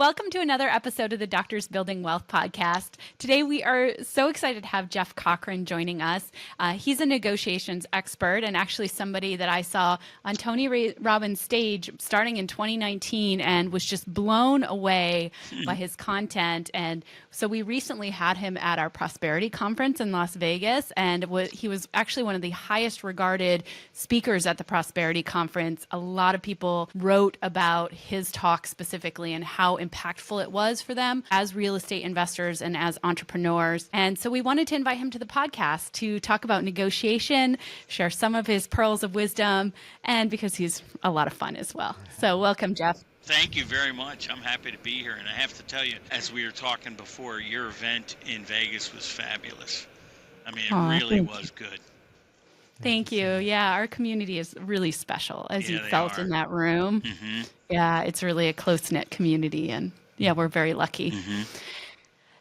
Welcome to another episode of the Doctors Building Wealth podcast. Today, we are so excited to have Jeff Cochran joining us. He's a negotiations expert and actually somebody that I saw on Tony Robbins' stage starting in 2019 and was just blown away by his content. And so we recently had him at our Prosperity Conference in Las Vegas, and he was actually one of the highest regarded speakers at the Prosperity Conference. A lot of people wrote about his talk specifically and how impactful it was for them as real estate investors and as entrepreneurs. And so we wanted to invite him to the podcast to talk about negotiation, share some of his pearls of wisdom, and because he's a lot of fun as well. So welcome, Jeff. Thank you very much. I'm happy to be here. And I have to tell you, as we were talking before, your event in Vegas was fabulous. I mean, it really was good. Thank you. Yeah, our community is really special, as you felt in that room. Mm-hmm. Yeah, it's really a close-knit community, and yeah, we're very lucky. Mm-hmm.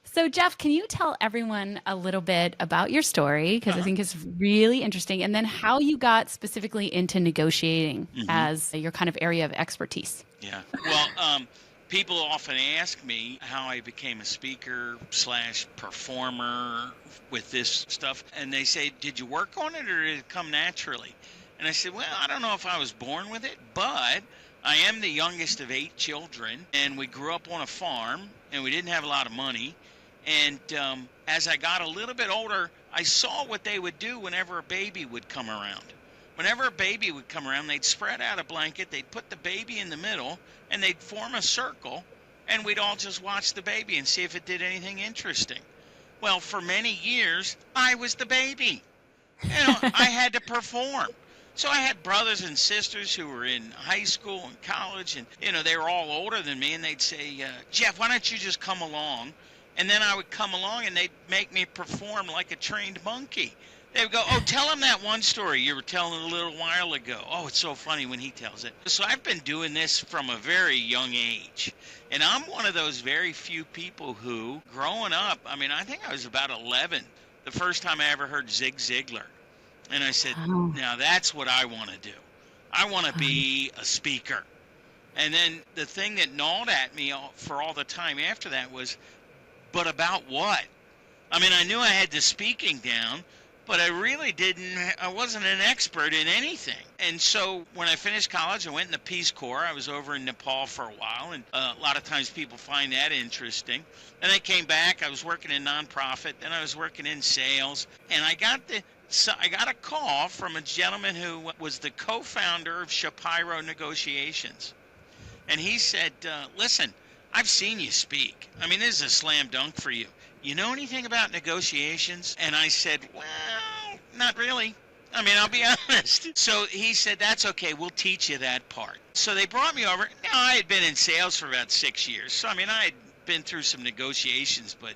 So, Jeff, can you tell everyone a little bit about your story? Because I think it's really interesting, and then how you got specifically into negotiating as your kind of area of expertise. Yeah. Well, people often ask me how I became a speaker / performer with this stuff. And they say, did you work on it or did it come naturally? And I said, well, I don't know if I was born with it, but I am the youngest of 8 children. And we grew up on a farm and we didn't have a lot of money. And as I got a little bit older, I saw what they would do whenever a baby would come around. Whenever a baby would come around, they'd spread out a blanket, they'd put the baby in the middle, and they'd form a circle, and we'd all just watch the baby and see if it did anything interesting. Well, for many years, I was the baby. You know, I had to perform. So I had brothers and sisters who were in high school and college, and, you know, they were all older than me, and they'd say, Jeff, why don't you just come along? And then I would come along, and they'd make me perform like a trained monkey. They would go, oh, tell him that one story you were telling a little while ago. Oh, it's so funny when he tells it. So I've been doing this from a very young age. And I'm one of those very few people who, growing up, I mean, I think I was about 11, the first time I ever heard Zig Ziglar. And I said, now that's what I want to do. I want to be a speaker. And then the thing that gnawed at me for all the time after that was, but about what? I mean, I knew I had the speaking down, but I really I wasn't an expert in anything. And so when I finished college, I went in the Peace Corps. I was over in Nepal for a while, and a lot of times people find that interesting. And I came back, I was working in nonprofit, then I was working in sales, and I got a call from a gentleman who was the co-founder of Shapiro Negotiations. And he said, listen, I've seen you speak. I mean, this is a slam dunk for you. You know anything about negotiations? And I said, well, not really. I mean, I'll be honest. So he said, that's okay. We'll teach you that part. So they brought me over. Now, I had been in sales for about 6 years. So, I mean, I had been through some negotiations, but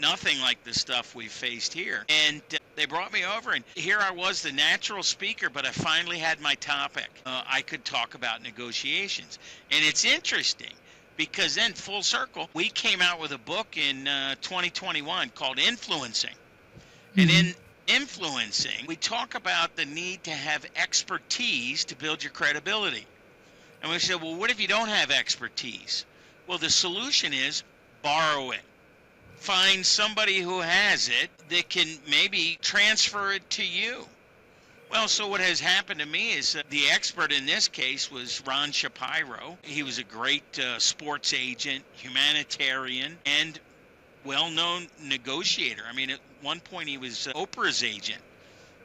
nothing like the stuff we faced here. And they brought me over, and here I was, the natural speaker, but I finally had my topic. I could talk about negotiations. And it's interesting, because then, full circle, we came out with a book in 2021 called Influencing. And in Influencing, we talk about the need to have expertise to build your credibility. And we said, well, what if you don't have expertise? Well, the solution is borrow it. Find somebody who has it that can maybe transfer it to you. Well, so what has happened to me is the expert in this case was Ron Shapiro. He was a great sports agent, humanitarian, and well-known negotiator. I mean, at one point he was Oprah's agent.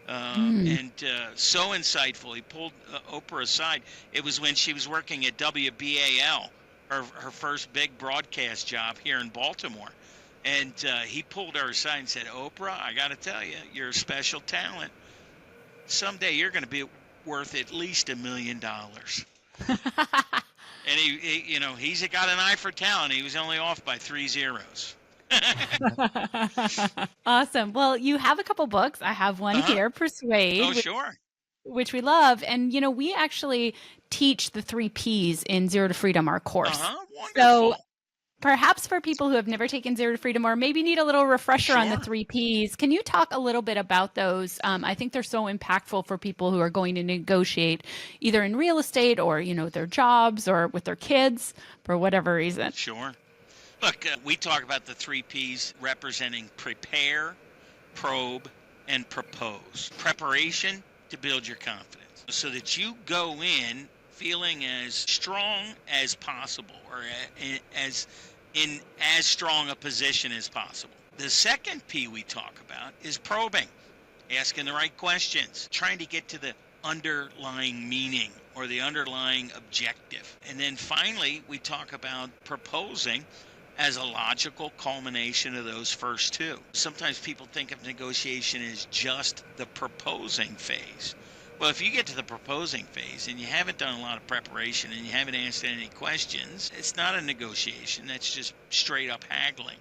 And so insightful. He pulled Oprah aside. It was when she was working at WBAL, her first big broadcast job here in Baltimore. And he pulled her aside and said, Oprah, I got to tell you, you're a special talent. Someday you're going to be worth at least $1 million. And he's got an eye for talent. He was only off by 3 zeros. Awesome. Well, you have a couple books. I have one here, Persuade. Oh, sure. Which we love. And, we actually teach the 3 Ps in Zero to Freedom, our course. Wonderful. So Perhaps for people who have never taken Zero to Freedom or maybe need a little refresher on the Sure. 3 Ps, can you talk a little bit about those? I think they're so impactful for people who are going to negotiate either in real estate or, their jobs or with their kids for whatever reason. Sure. Look, we talk about the 3 Ps representing prepare, probe, and propose. Preparation to build your confidence so that you go in feeling as strong as possible, or in as strong a position as possible. The second P we talk about is probing, asking the right questions, trying to get to the underlying meaning or the underlying objective. And then finally, we talk about proposing as a logical culmination of those first two. Sometimes people think of negotiation as just the proposing phase. Well, if you get to the proposing phase and you haven't done a lot of preparation and you haven't answered any questions, it's not a negotiation. That's just straight up haggling.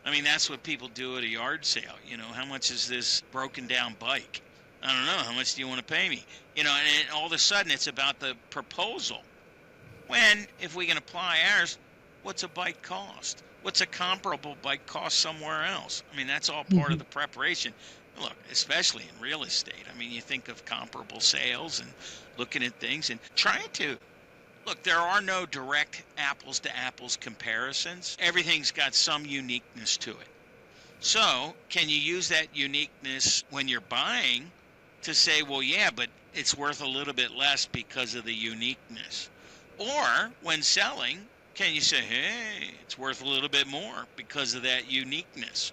I mean, that's what people do at a yard sale. How much is this broken down bike? I don't know. How much do you want to pay me? And all of a sudden it's about the proposal. When, if we can apply ours, what's a bike cost? What's a comparable bike cost somewhere else? I mean, that's all part of the preparation. Look, especially in real estate. I mean, you think of comparable sales and looking at things and trying to look, there are no direct apples to apples comparisons. Everything's got some uniqueness to it. So can you use that uniqueness when you're buying to say, well, yeah, but it's worth a little bit less because of the uniqueness? Or when selling, can you say, hey, it's worth a little bit more because of that uniqueness?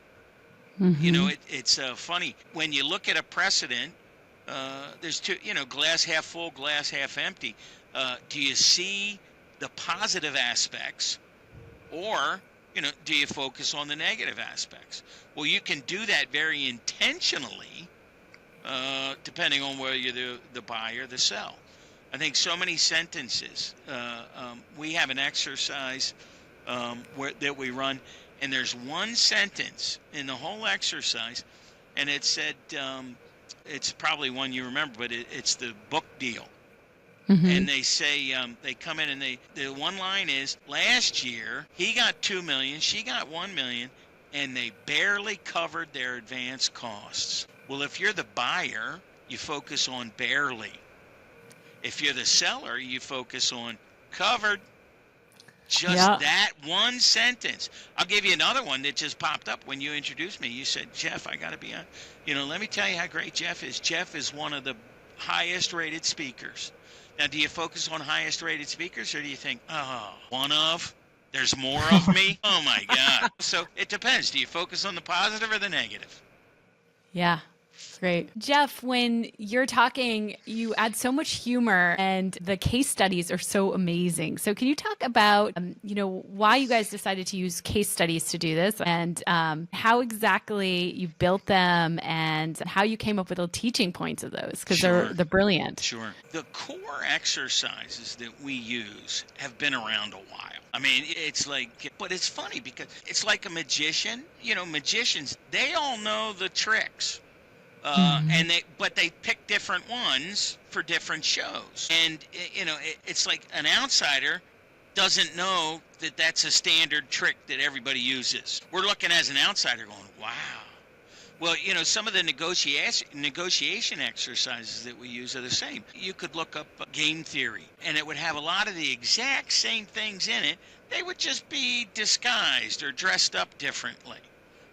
It's funny. When you look at a precedent, there's two, glass half full, glass half empty. Do you see the positive aspects or, do you focus on the negative aspects? Well, you can do that very intentionally, depending on whether you're the buy or the sell. I think so many sentences. We have an exercise that we run, and there's one sentence in the whole exercise, and it said, it's probably one you remember, but it's the book deal. And they say, they come in and the one line is, last year he got $2 million, she got $1 million, and they barely covered their advance costs. Well, if you're the buyer, you focus on barely. If you're the seller, you focus on covered. Just that one sentence. I'll give you another one that just popped up when you introduced me. You said, Jeff, I got to be on. Let me tell you how great Jeff is. Jeff is one of the highest rated speakers. Now, do you focus on highest rated speakers, or do you think, one of? There's more of me? Oh, my God. So it depends. Do you focus on the positive or the negative? Yeah. Great. Jeff, when you're talking, you add so much humor and the case studies are so amazing. So can you talk about, why you guys decided to use case studies to do this and how exactly you built them and how you came up with the teaching points of those? Because they're brilliant. Sure. The core exercises that we use have been around a while. I mean, but it's funny because it's like a magician. Magicians, they all know the tricks. But they pick different ones for different shows. And, it's like an outsider doesn't know that that's a standard trick that everybody uses. We're looking as an outsider going, wow. Well, some of the negotiation exercises that we use are the same. You could look up game theory, and it would have a lot of the exact same things in it. They would just be disguised or dressed up differently.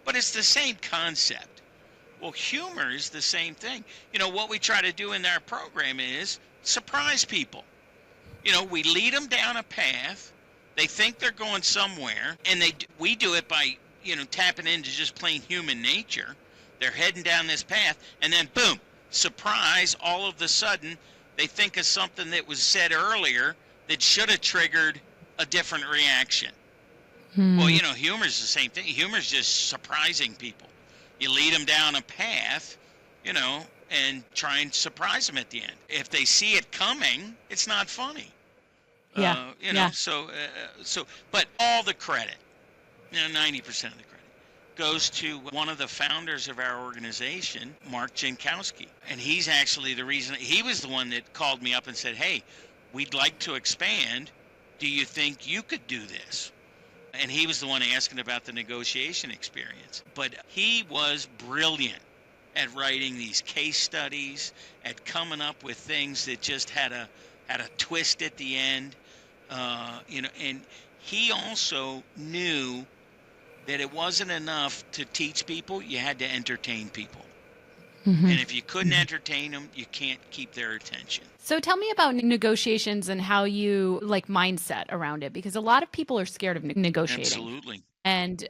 But it's the same concept. Well, humor is the same thing. What we try to do in our program is surprise people. We lead them down a path. They think they're going somewhere, and we do it by, tapping into just plain human nature. They're heading down this path, and then boom, surprise, all of a sudden, they think of something that was said earlier that should have triggered a different reaction. Well, humor is the same thing. Humor is just surprising people. You lead them down a path, and try and surprise them at the end. If they see it coming, it's not funny. But all the credit, 90% of the credit, goes to one of the founders of our organization, Mark Jankowski. And he's actually the reason, he was the one that called me up and said, hey, we'd like to expand. Do you think you could do this? And he was the one asking about the negotiation experience. But he was brilliant at writing these case studies, at coming up with things that just had a twist at the end. And he also knew that it wasn't enough to teach people, you had to entertain people. Mm-hmm. And if you couldn't entertain them, you can't keep their attention. So tell me about negotiations and how you like mindset around it, because a lot of people are scared of negotiating. Absolutely. And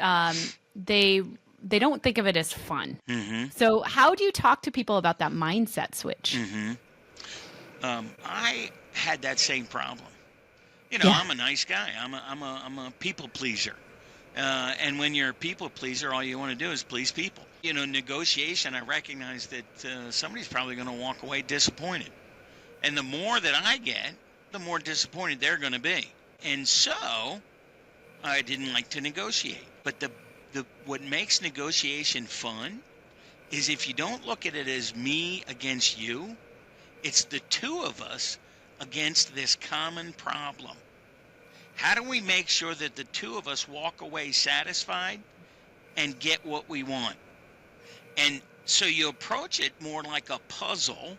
they don't think of it as fun. Mm-hmm. So how do you talk to people about that mindset switch? Mm-hmm. I had that same problem. Yeah. I'm a nice guy. I'm a people pleaser. And when you're a people pleaser, all you want to do is please people. Negotiation, I recognize that somebody's probably going to walk away disappointed. And the more that I get, the more disappointed they're going to be. And so I didn't like to negotiate. But what makes negotiation fun is if you don't look at it as me against you, it's the two of us against this common problem. How do we make sure that the two of us walk away satisfied and get what we want? And so you approach it more like a puzzle.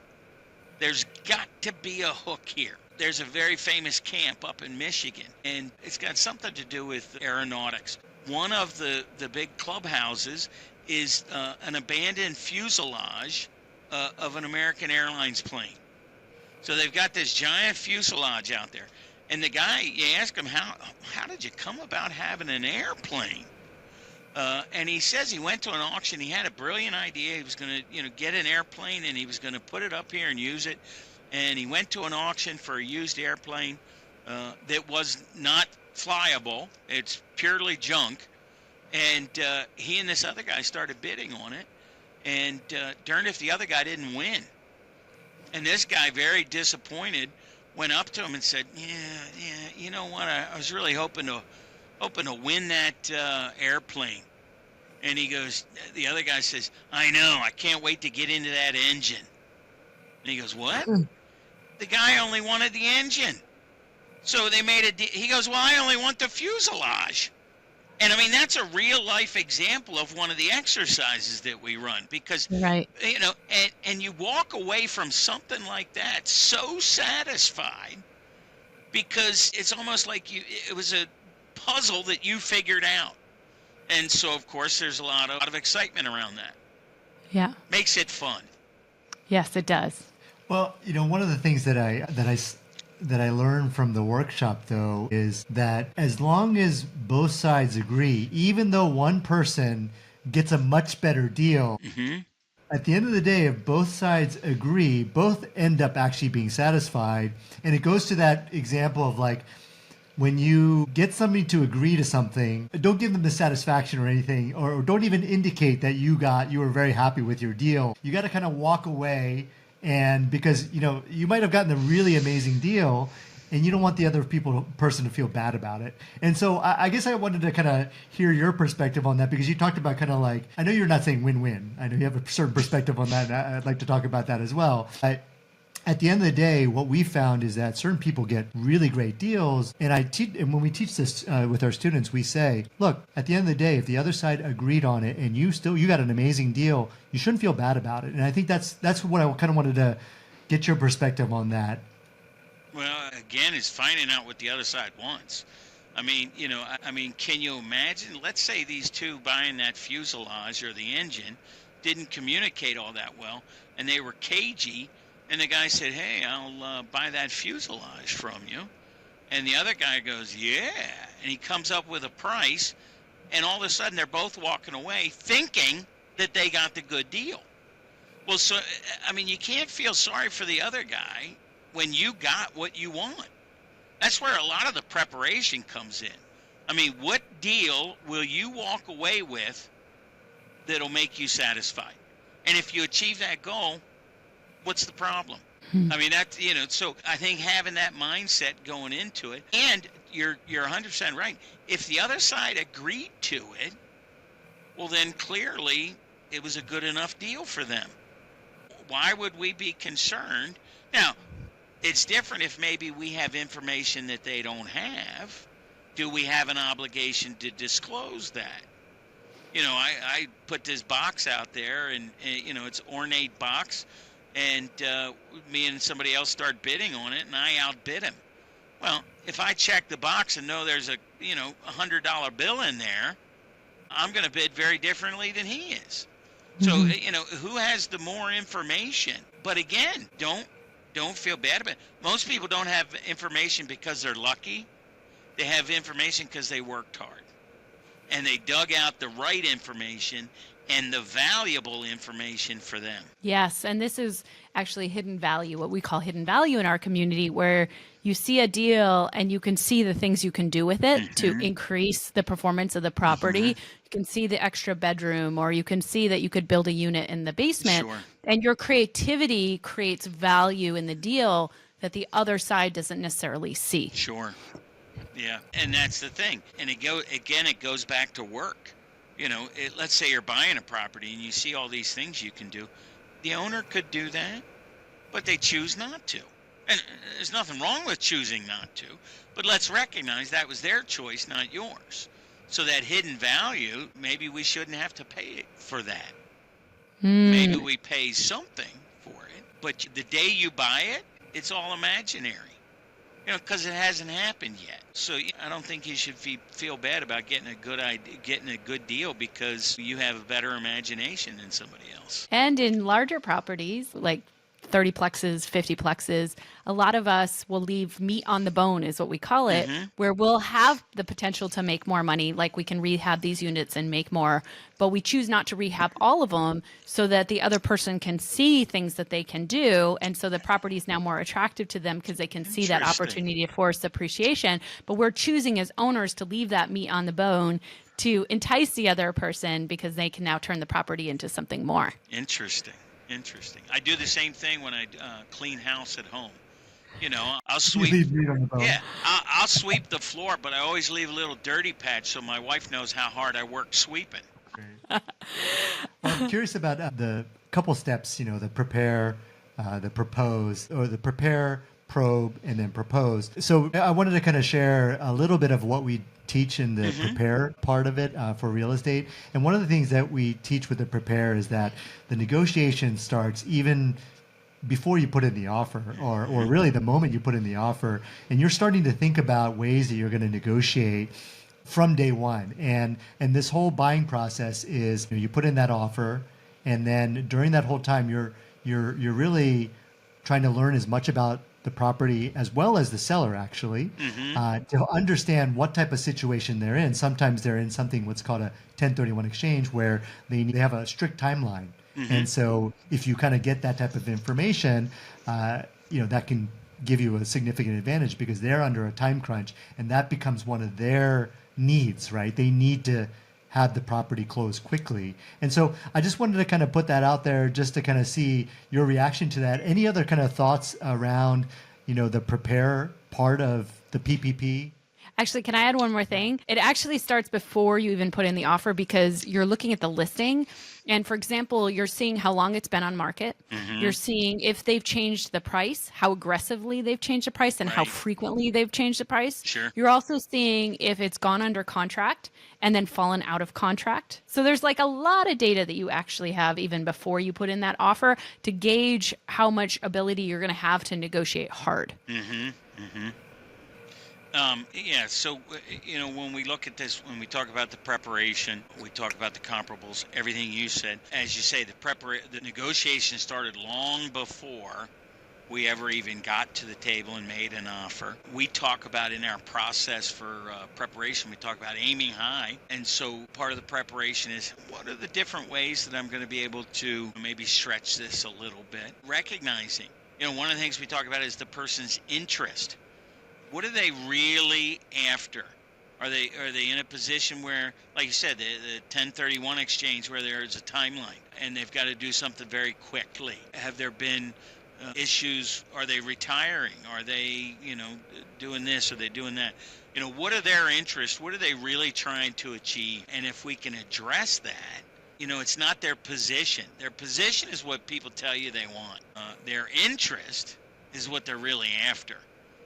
There's got to be a hook here. There's a very famous camp up in Michigan, and it's got something to do with aeronautics. One of the big clubhouses is an abandoned fuselage of an American Airlines plane. So they've got this giant fuselage out there. And the guy, you ask him, how did you come about having an airplane? And he says he went to an auction. He had a brilliant idea. He was going to, get an airplane, and he was going to put it up here and use it. And he went to an auction for a used airplane that was not flyable. It's purely junk. And he and this other guy started bidding on it. And darn if the other guy didn't win. And this guy, very disappointed, went up to him and said, yeah, you know what? I was really hoping to win that airplane. And the other guy says, I know, I can't wait to get into that engine. And he goes, what? The guy only wanted the engine. So they made he goes, well, I only want the fuselage. And I mean, that's a real life example of one of the exercises that we run, because, right. And you walk away from something like that so satisfied, because it's almost like it was a puzzle that you figured out. And so, of course, there's a lot of excitement around that. Yeah. Makes it fun. Yes, it does. Well, one of the things that I learned from the workshop, though, is that as long as both sides agree, even though one person gets a much better deal, mm-hmm. At the end of the day, if both sides agree, both end up actually being satisfied. And it goes to that example of like, when you get somebody to agree to something, don't give them the satisfaction or anything, or don't even indicate that you were very happy with your deal. You got to kind of walk away, and because you might have gotten a really amazing deal, and you don't want the other person to feel bad about it. And so I guess I wanted to kind of hear your perspective on that, because you talked about kind of like, I know you're not saying win-win. I know you have a certain perspective on that, and I'd like to talk about that as well. At the end of the day, what we found is that certain people get really great deals. And and when we teach this with our students, we say, look, at the end of the day, if the other side agreed on it and you got an amazing deal, you shouldn't feel bad about it. And I think that's what I kind of wanted to get your perspective on that. Well, again, it's finding out what the other side wants. I mean, can you imagine? Let's say these two buying that fuselage or the engine didn't communicate all that well, and they were cagey. And the guy said, hey, I'll buy that fuselage from you. And the other guy goes, yeah. And he comes up with a price. And all of a sudden, they're both walking away thinking that they got the good deal. Well, so, I mean, you can't feel sorry for the other guy when you got what you want. That's where a lot of the preparation comes in. I mean, what deal will you walk away with that'll make you satisfied? And if you achieve that goal, what's the problem? I mean, that's, so I think having that mindset going into it, and you're 100% right. If the other side agreed to it, well, then clearly it was a good enough deal for them. Why would we be concerned? Now, it's different if maybe we have information that they don't have, do we have an obligation to disclose that? I put this box out there, and it's ornate box, and me and somebody else start bidding on it, and I outbid him. Well, if I check the box and know there's a $100 bill in there, I'm going to bid very differently than he is. So who has the more information? But again, don't feel bad about it. Most people don't have information because they're lucky. They have information because they worked hard, and they dug out the right information and the valuable information for them. Yes, and this is actually hidden value, what we call hidden value in our community, where you see a deal and you can see the things you can do with it to increase the performance of the property. You can see the extra bedroom, or you can see that you could build a unit in the basement. Sure. And your creativity creates value in the deal that the other side doesn't necessarily see. Sure. Yeah, and that's the thing. And it goes back to work. Let's say you're buying a property and you see all these things you can do. The owner could do that, but they choose not to. And there's nothing wrong with choosing not to, but let's recognize that was their choice, not yours. So that hidden value, maybe we shouldn't have to pay for that. Maybe we pay something for it, but the day you buy it, it's all imaginary. Because it hasn't happened yet. So I don't think you should feel bad about getting a good deal because you have a better imagination than somebody else. And in larger properties, like 30 plexes, 50 plexes, a lot of us will leave meat on the bone, is what we call it, where we'll have the potential to make more money, like we can rehab these units and make more, but we choose not to rehab all of them so that the other person can see things that they can do, and so the property is now more attractive to them because they can see that opportunity to force appreciation. But we're choosing as owners to leave that meat on the bone to entice the other person because they can now turn the property into something more. Interesting. I do the same thing when I clean house at home. I'll sweep. Yeah, I'll sweep the floor, but I always leave a little dirty patch so my wife knows how hard I work sweeping. I'm curious about the couple steps. The prepare, the propose, or the prepare, probe, and then propose. So I wanted to kind of share a little bit of what we teach in the prepare part of it for real estate. And one of the things that we teach with the prepare is that the negotiation starts even before you put in the offer, or really the moment you put in the offer, and you're starting to think about ways that you're going to negotiate from day one. And this whole buying process is you put in that offer, and then during that whole time you're really trying to learn as much about the property as well as the seller, actually, to understand what type of situation they're in. Sometimes they're in something what's called a 1031 exchange, where they have a strict timeline. And so if you kind of get that type of information, that can give you a significant advantage because they're under a time crunch, and that becomes one of their needs, right? They need to have the property closed quickly. And so I just wanted to kind of put that out there just to kind of see your reaction to that. Any other kind of thoughts around, the prepare part of the PPP? Actually, can I add one more thing? It actually starts before you even put in the offer because you're looking at the listing. And for example, you're seeing how long it's been on market. You're seeing if they've changed the price, how aggressively they've changed the price, and how frequently they've changed the price. Sure. You're also seeing if it's gone under contract and then fallen out of contract. So there's like a lot of data that you actually have even before you put in that offer to gauge how much ability you're going to have to negotiate hard. So, when we look at this, when we talk about the preparation, we talk about the comparables, everything you said, as you say, the negotiation started long before we ever even got to the table and made an offer. We talk about in our process for preparation, we talk about aiming high. And so part of the preparation is what are the different ways that I'm going to be able to maybe stretch this a little bit? Recognizing, one of the things we talk about is the person's interest. What are they really after? Are they in a position where, like you said, the 1031 exchange where there's a timeline and they've got to do something very quickly? Have there been issues? Are they retiring? Are they, doing this? Are they doing that? What are their interests? What are they really trying to achieve? And if we can address that, it's not their position. Their position is what people tell you they want. Their interest is what they're really after.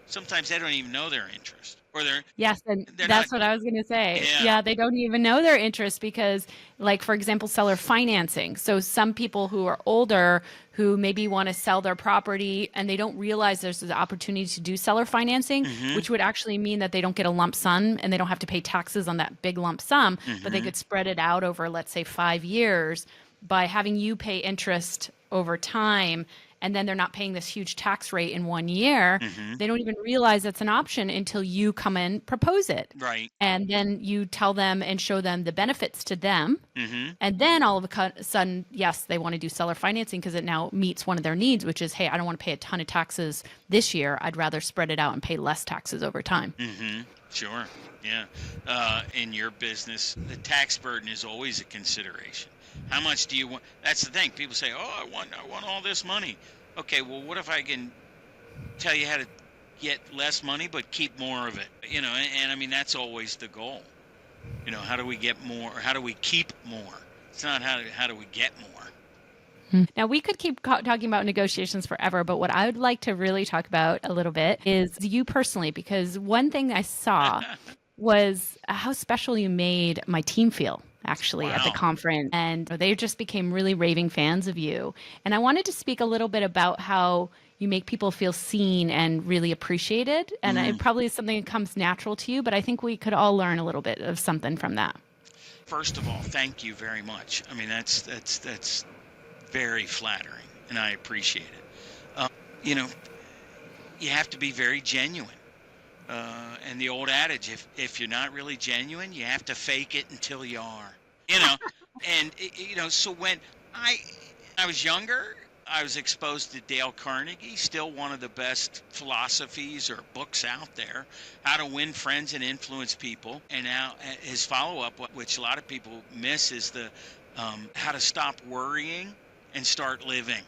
sometimes they don't even know their interest, or Yes, and they're not. that's what I was going to say. Yeah. Yeah, they don't even know their interest because, like, for example, seller financing. So some people who are older who maybe want to sell their property and they don't realize there's the opportunity to do seller financing, Mm-hmm. which would actually mean that they don't get a lump sum and they don't have to pay taxes on that big lump sum, but they Mm-hmm. could spread it out over, let's say, 5 years by having you pay interest over time, and then they're not paying this huge tax rate in 1 year. Mm-hmm. They don't even realize that's an option until you come and propose it. Right. And then you tell them and show them the benefits to them. Mm-hmm. And then all of a sudden, yes, they want to do seller financing because it now meets one of their needs, which is, hey, I don't want to pay a ton of taxes this year. I'd rather spread it out and pay less taxes over time. Mm-hmm. Sure. Yeah. In your business, the tax burden is always a consideration. How much do you want? That's the thing. People say, "Oh, I want all this money." Okay, well, what if I can tell you how to get less money but keep more of it? And I mean that's always the goal. How do we get more? Or how do we keep more? It's not how do we get more. Now, we could keep talking about negotiations forever, but what I would like to really talk about a little bit is you personally, because one thing I saw was how special you made my team feel actually at the Wow. conference. And they just became really raving fans of you. And I wanted to speak a little bit about how you make people feel seen and really appreciated. And it probably is something that comes natural to you, but I think we could all learn a little bit of something from that. First of all, thank you very much. I mean, that's very flattering, and I appreciate it. You know, you have to be very genuine. And the old adage, if you're not really genuine, you have to fake it until you are. You know, so when I was younger, I was exposed to Dale Carnegie, still one of the best philosophies or books out there, How to Win Friends and Influence People. And now his follow-up, which a lot of people miss, is the How to Stop Worrying and Start Living.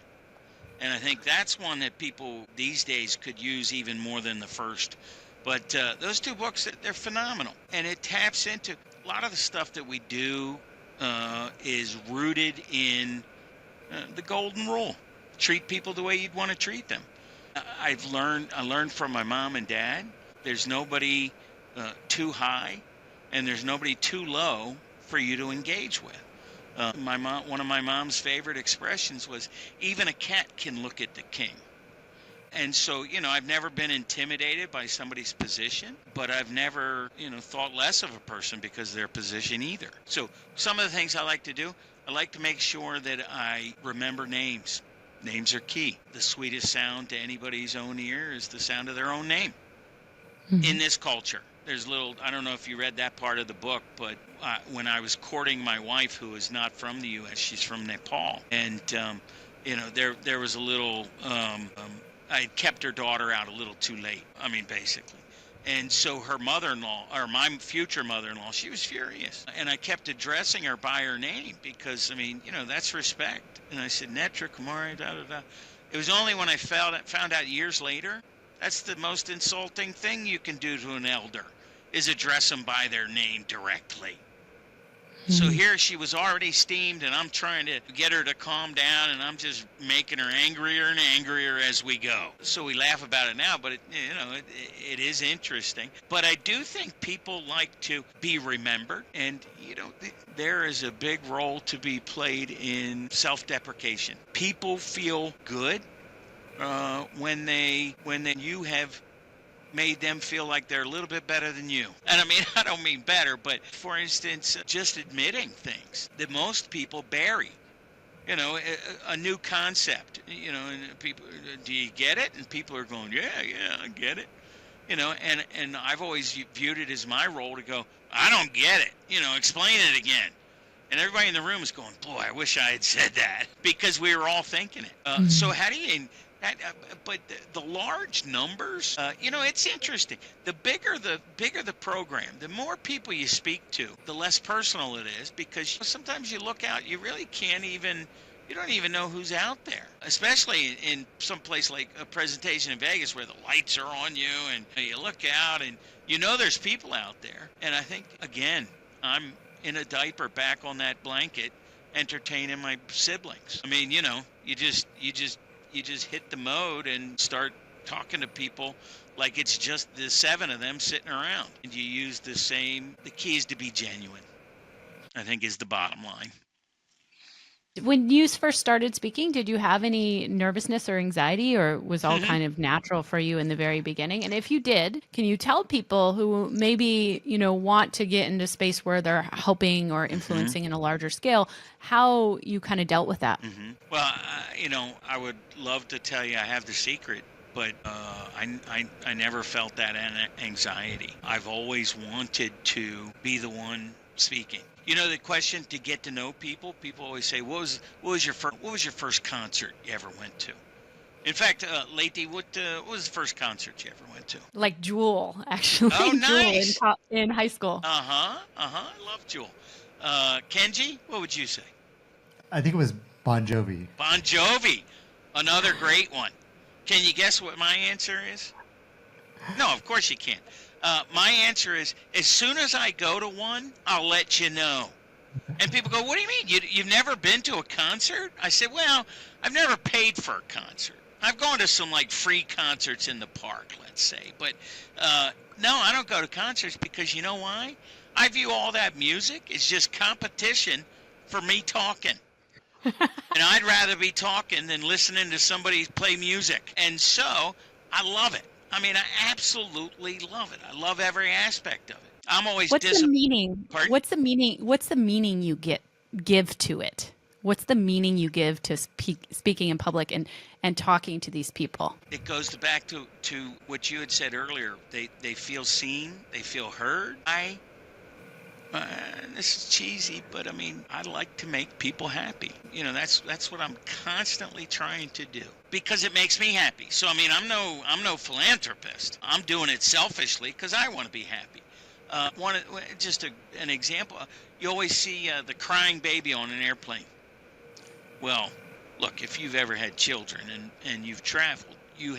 And I think that's one that people these days could use even more than the first. But those two books, they're phenomenal. And it taps into a lot of the stuff that we do is rooted in the golden rule. Treat people the way you'd want to treat them. I learned from my mom and dad, there's nobody too high and there's nobody too low for you to engage with. One of my mom's favorite expressions was, even a cat can look at the king. And so, I've never been intimidated by somebody's position, but I've never, thought less of a person because of their position either. So some of the things I like to do, I like to make sure that I remember names. Names are key. The sweetest sound to anybody's own ear is the sound of their own name. In this culture, I don't know if you read that part of the book, but when I was courting my wife, who is not from the U.S., she's from Nepal, and, there was a little, I kept her daughter out a little too late, basically. And so her mother-in-law, or my future mother-in-law, she was furious. And I kept addressing her by her name because, that's respect. And I said, Netra, Kumari, da-da-da. It was only when I found out years later, that's the most insulting thing you can do to an elder, is address them by their name directly. So here she was already steamed, and I'm trying to get her to calm down, and I'm just making her angrier and angrier as we go. So we laugh about it now, but it is interesting. But I do think people like to be remembered, and there is a big role to be played in self-deprecation. People feel good when you have made them feel like they're a little bit better than you. And I don't mean better, but for instance, just admitting things that most people bury. A new concept, and people, do you get it? And people are going, yeah, I get it. And I've always viewed it as my role to go, I don't get it. Explain it again. And everybody in the room is going, boy, I wish I had said that, because we were all thinking it. So how do you... but the large numbers, it's interesting. The bigger the program, the more people you speak to, the less personal it is, because sometimes you look out, you really you don't even know who's out there, especially in some place like a presentation in Vegas where the lights are on you and you look out and there's people out there. And I think, again, I'm in a diaper back on that blanket entertaining my siblings. You just hit the mode and start talking to people like it's just the 7 of them sitting around. And you use the key is to be genuine, I think, is the bottom line. When you first started speaking, did you have any nervousness or anxiety, or was all kind of natural for you in the very beginning? And if you did, can you tell people who maybe, want to get into space where they're helping or influencing in a larger scale, how you kind of dealt with that? Well, I would love to tell you I have the secret, but I never felt that anxiety. I've always wanted to be the one speaking. The question to get to know people always say, what was your first concert you ever went to? In fact, Leti, what was the first concert you ever went to? Like Jewel, actually. Oh, nice. Jewel in high school. I love Jewel. Kenji, what would you say? I think it was Bon Jovi. Bon Jovi, another great one. Can you guess what my answer is? No, of course you can't. My answer is, as soon as I go to one, I'll let you know. And people go, what do you mean? You've never been to a concert? I said, well, I've never paid for a concert. I've gone to some free concerts in the park, let's say. But no, I don't go to concerts because you know why? I view all that music as just competition for me talking. And I'd rather be talking than listening to somebody play music. And so I love it. I mean, I absolutely love it. I love every aspect of it. I'm always What's the meaning? Pardon? What's the meaning you give to it? What's the meaning you give to speaking in public and talking to these people? It goes back to what you had said earlier. They feel seen. They feel heard. This is cheesy, but I mean, I like to make people happy. That's what I'm constantly trying to do because it makes me happy. So I mean, I'm no philanthropist. I'm doing it selfishly because I want to be happy. An example. You always see the crying baby on an airplane. Well, look, if you've ever had children and you've traveled, you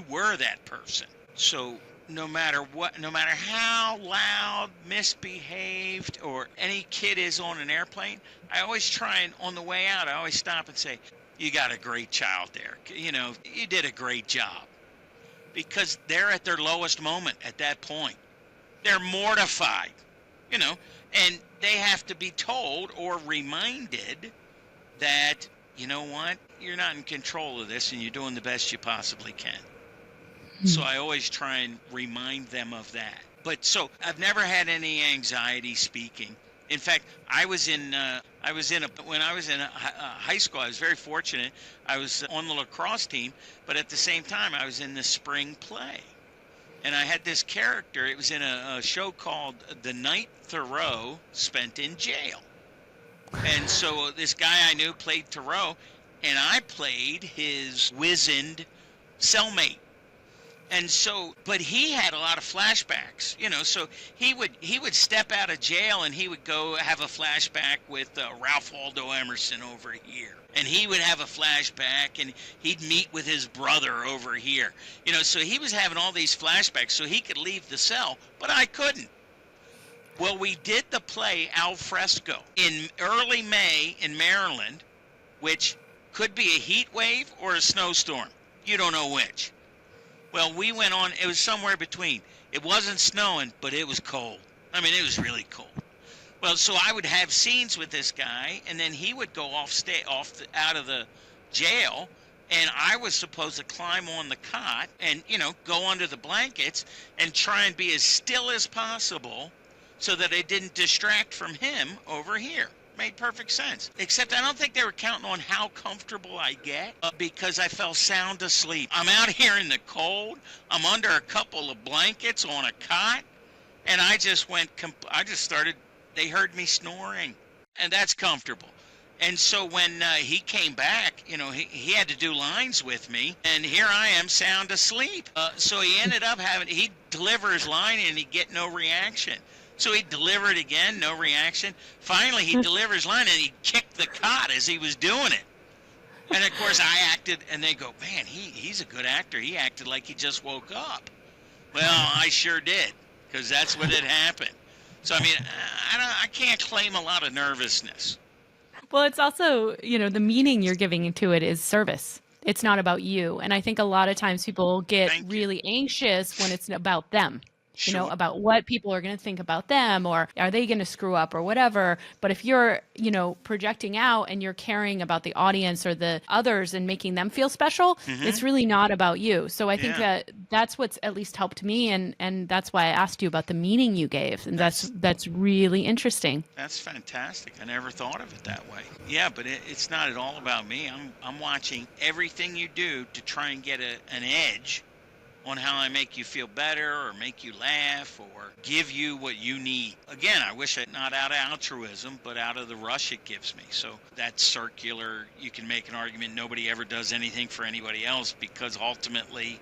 were that person. So no matter how loud, misbehaved, or any kid is on an airplane, I always try and on the way out, I always stop and say, you got a great child there. You did a great job. Because they're at their lowest moment at that point. They're mortified, and they have to be told or reminded that, you know what, you're not in control of this and you're doing the best you possibly can. So I always try and remind them of that. But so I've never had any anxiety speaking. In fact, when I was in high school, I was very fortunate. I was on the lacrosse team, but at the same time, I was in the spring play. And I had this character. It was in a show called The Night Thoreau Spent in Jail. And so this guy I knew played Thoreau, and I played his wizened cellmate. And so, but he had a lot of flashbacks, so he would step out of jail and he would go have a flashback with Ralph Waldo Emerson over here. And he would have a flashback and he'd meet with his brother over here. So he was having all these flashbacks so he could leave the cell, but I couldn't. Well, we did the play Al Fresco in early May in Maryland, which could be a heat wave or a snowstorm. You don't know which. Well, we went on, it was somewhere between. It wasn't snowing, but it was cold. I mean, it was really cold. Well, so I would have scenes with this guy, and then he would go out of the jail, and I was supposed to climb on the cot and, go under the blankets and try and be as still as possible so that I didn't distract from him over here. Made perfect sense. Except I don't think they were counting on how comfortable I get because I fell sound asleep. I'm out here in the cold. I'm under a couple of blankets on a cot. And I just started, they heard me snoring. And that's comfortable. And so when he came back, he had to do lines with me. And here I am sound asleep. So he ended up he'd deliver his line and he'd get no reaction. So he delivered again, no reaction. Finally, he delivered his line, and he kicked the cot as he was doing it. And, of course, I acted, and they go, man, he's a good actor. He acted like he just woke up. Well, I sure did, because that's what had happened. So, I mean, I can't claim a lot of nervousness. Well, it's also, the meaning you're giving to it is service. It's not about you. And I think a lot of times people get Thank you. really anxious when it's about them, Sure. about what people are going to think about them, or are they going to screw up or whatever. But if you're, projecting out and you're caring about the audience or the others and making them feel special, it's really not about you. So I think Yeah. that that's what's at least helped me. And that's why I asked you about the meaning you gave. And that's really interesting. That's fantastic. I never thought of it that way. Yeah, but it's not at all about me. I'm watching everything you do to try and get an edge on how I make you feel better or make you laugh or give you what you need. Again, I wish it not out of altruism, but out of the rush it gives me. So that's circular. You can make an argument nobody ever does anything for anybody else because ultimately,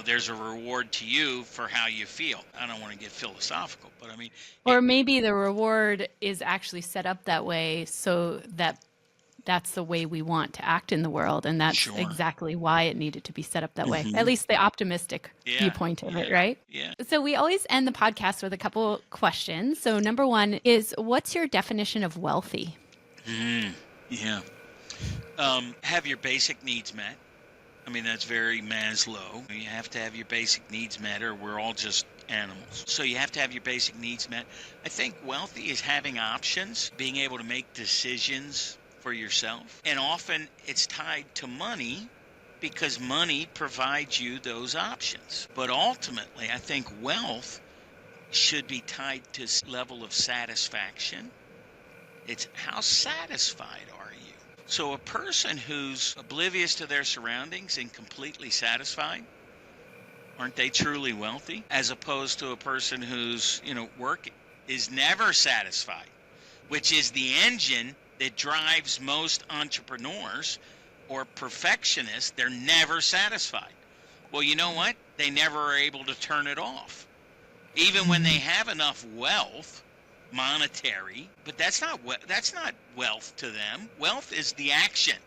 there's a reward to you for how you feel. I don't want to get philosophical, but I mean, Or maybe the reward is actually set up that way so that that's the way we want to act in the world. And that's sure. exactly why it needed to be set up that way. At least the optimistic viewpoint of it, right? Yeah. So we always end the podcast with a couple questions. So number one is, what's your definition of wealthy? Yeah. Have your basic needs met. I mean, that's very Maslow. You have to have your basic needs met or we're all just animals. So you have to have your basic needs met. I think wealthy is having options, being able to make decisions for yourself. And often it's tied to money because money provides you those options. But ultimately, I think wealth should be tied to level of satisfaction. It's how satisfied are you? So a person who's oblivious to their surroundings and completely satisfied, aren't they truly wealthy? As opposed to a person whose, work is never satisfied, which is the engine that drives most entrepreneurs or perfectionists. They're never satisfied. Well, you know what? They never are able to turn it off. Even when they have enough wealth, monetary, but that's not wealth to them. Wealth is the action.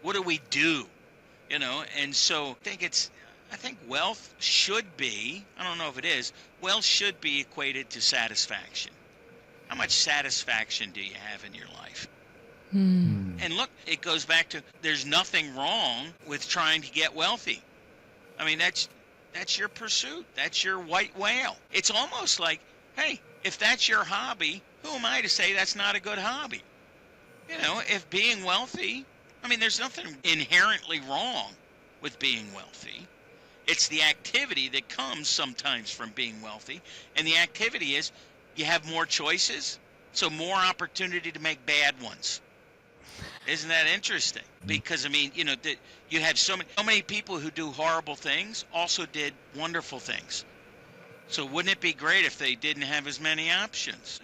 What do we do? And so I think wealth should be, I don't know if it is, wealth should be equated to satisfaction. How much satisfaction do you have in your life? And look, it goes back to there's nothing wrong with trying to get wealthy. I mean, that's your pursuit. That's your white whale. It's almost like, hey, if that's your hobby, who am I to say that's not a good hobby? If being wealthy, I mean, there's nothing inherently wrong with being wealthy. It's the activity that comes sometimes from being wealthy. And the activity is you have more choices, so more opportunity to make bad ones. Isn't that interesting? Because, I mean, you have so many people who do horrible things also did wonderful things. So wouldn't it be great if they didn't have as many options?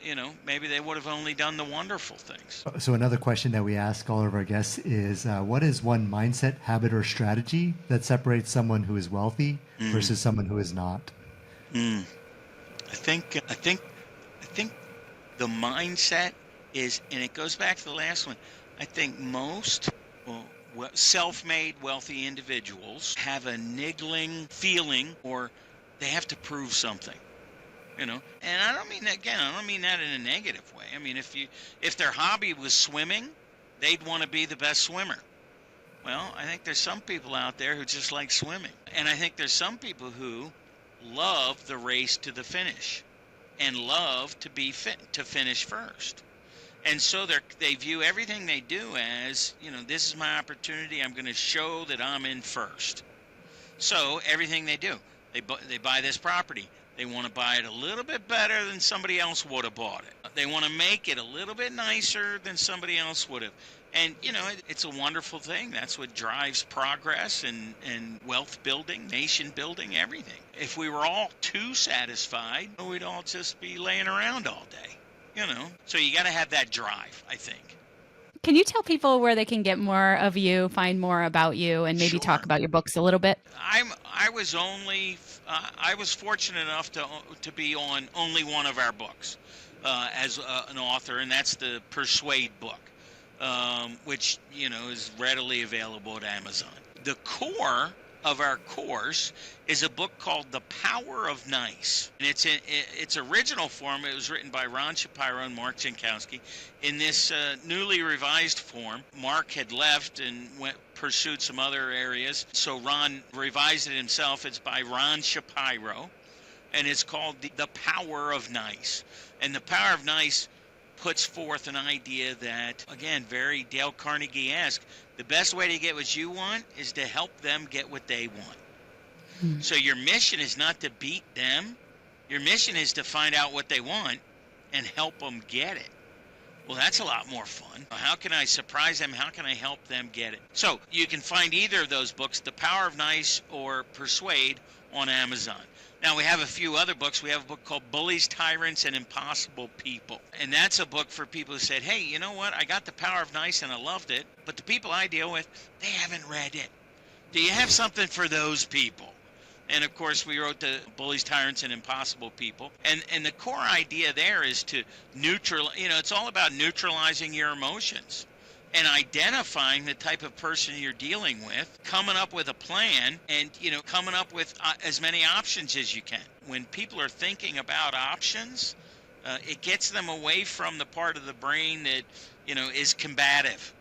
Maybe they would have only done the wonderful things. So another question that we ask all of our guests is, what is one mindset, habit, or strategy that separates someone who is wealthy versus someone who is not? I think the mindset is, and it goes back to the last one. I think most self-made wealthy individuals have a niggling feeling or they have to prove something, and I don't mean that in a negative way. I mean, if their hobby was swimming, they'd want to be the best swimmer. Well, I think there's some people out there who just like swimming, and I think there's some people who love the race to the finish and love to be fit to finish first. And so they view everything they do as, this is my opportunity. I'm going to show that I'm in first. So everything they do, they buy this property. They want to buy it a little bit better than somebody else would have bought it. They want to make it a little bit nicer than somebody else would have. And, it's a wonderful thing. That's what drives progress and wealth building, nation building, everything. If we were all too satisfied, we'd all just be laying around all day. So you got to have that drive, I think. Can you tell people where they can get more of you, find more about you, and maybe talk about your books a little bit? I was fortunate enough to be on only one of our books as an author, and that's the Persuade book, which is readily available at Amazon. The core of our course is a book called The Power of Nice. And it's in its original form. It was written by Ron Shapiro and Mark Jankowski. In this newly revised form, Mark had left and pursued some other areas. So Ron revised it himself. It's by Ron Shapiro, and it's called The Power of Nice. And The Power of Nice puts forth an idea that, again, very Dale Carnegie-esque, the best way to get what you want is to help them get what they want. So your mission is not to beat them. Your mission is to find out what they want and help them get it. Well, that's a lot more fun. How can I surprise them? How can I help them get it? So you can find either of those books, The Power of Nice or Persuade, on Amazon. Now, we have a few other books. We have a book called Bullies, Tyrants, and Impossible People. And that's a book for people who said, hey, you know what? I got The Power of Nice and I loved it, but the people I deal with, they haven't read it. Do you have something for those people? And, of course, we wrote the Bullies, Tyrants, and Impossible People. And the core idea there is to it's all about neutralizing your emotions and identifying the type of person you're dealing with, coming up with a plan, and, coming up with as many options as you can. When people are thinking about options, it gets them away from the part of the brain that, is combative.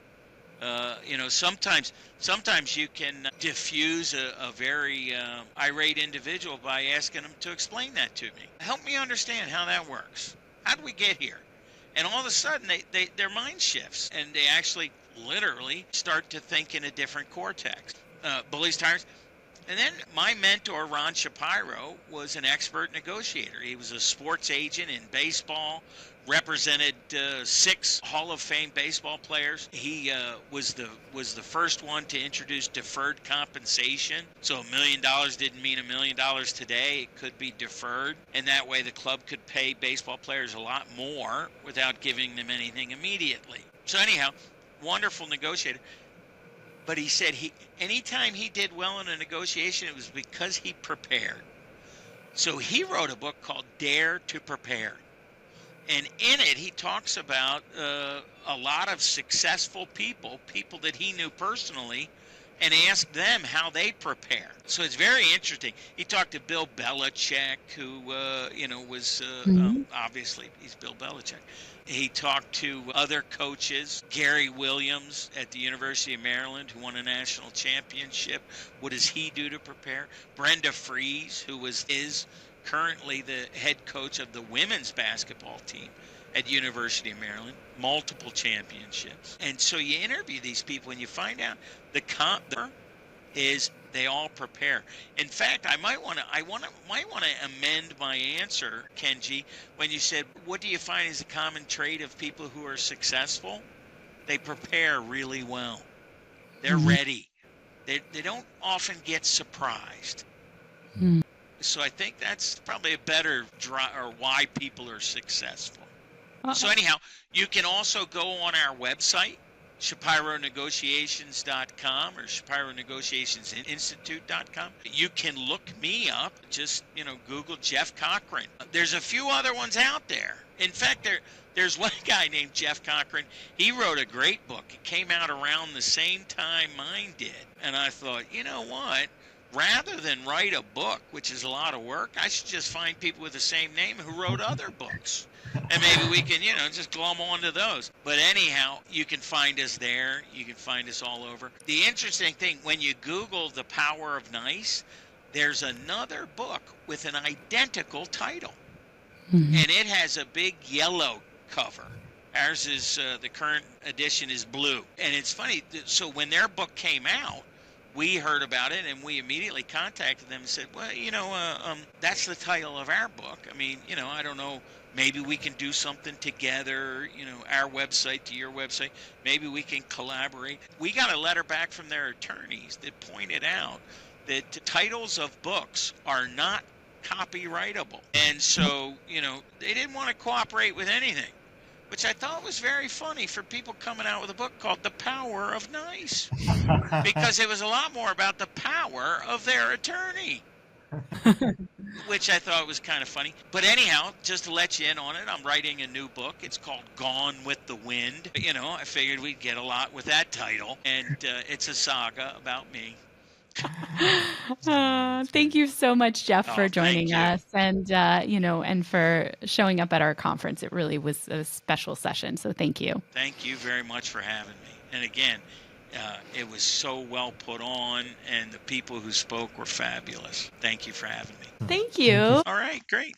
Sometimes you can diffuse a very irate individual by asking them to explain that to me. Help me understand how that works. How did we get here? And all of a sudden, their mind shifts, and they actually literally start to think in a different cortex. Bullies, Tyrants. And then my mentor, Ron Shapiro, was an expert negotiator. He was a sports agent in baseball, represented 6 Hall of Fame baseball players. He was the first one to introduce deferred compensation. So $1 million didn't mean $1 million today. It could be deferred. And that way the club could pay baseball players a lot more without giving them anything immediately. So anyhow, wonderful negotiator. But he said anytime he did well in a negotiation, it was because he prepared. So he wrote a book called Dare to Prepare. And in it, he talks about a lot of successful people that he knew personally, and asked them how they prepare. So it's very interesting. He talked to Bill Belichick, who, was obviously, he's Bill Belichick. He talked to other coaches, Gary Williams at the University of Maryland, who won a national championship. What does he do to prepare? Brenda Fries, who is currently the head coach of the women's basketball team at University of Maryland, multiple championships. And so you interview these people and you find out the is they all prepare. In fact, I might want to amend my answer, Kenji, when you said, what do you find is the common trait of people who are successful? They prepare really well. They're ready. They don't often get surprised. So I think that's probably a better or why people are successful. So anyhow, you can also go on our website, ShapiroNegotiations.com or ShapiroNegotiationsInstitute.com. You can look me up. Just, Google Jeff Cochran. There's a few other ones out there. In fact, there's one guy named Jeff Cochran. He wrote a great book. It came out around the same time mine did. And I thought, you know what? Rather than write a book, which is a lot of work, I should just find people with the same name who wrote other books. And maybe we can, just glom onto those. But anyhow, you can find us there. You can find us all over. The interesting thing, when you Google The Power of Nice, there's another book with an identical title. And it has a big yellow cover. Ours is, the current edition is blue. And it's funny, so when their book came out, we heard about it and we immediately contacted them and said, well, that's the title of our book. I mean, I don't know, maybe we can do something together, our website to your website. Maybe we can collaborate. We got a letter back from their attorneys that pointed out that titles of books are not copyrightable. And so, they didn't want to cooperate with anything, which I thought was very funny for people coming out with a book called The Power of Nice, because it was a lot more about the power of their attorney, which I thought was kind of funny. But anyhow, just to let you in on it, I'm writing a new book. It's called Gone with the Wind. I figured we'd get a lot with that title, and it's a saga about me. Thank you so much, Jeff, Oh, for thank joining you. us and, and for showing up at our conference. It really was a special session. So thank you. Thank you very much for having me. And again, it was so well put on, and the people who spoke were fabulous. Thank you for having me. Thank you. All right, great.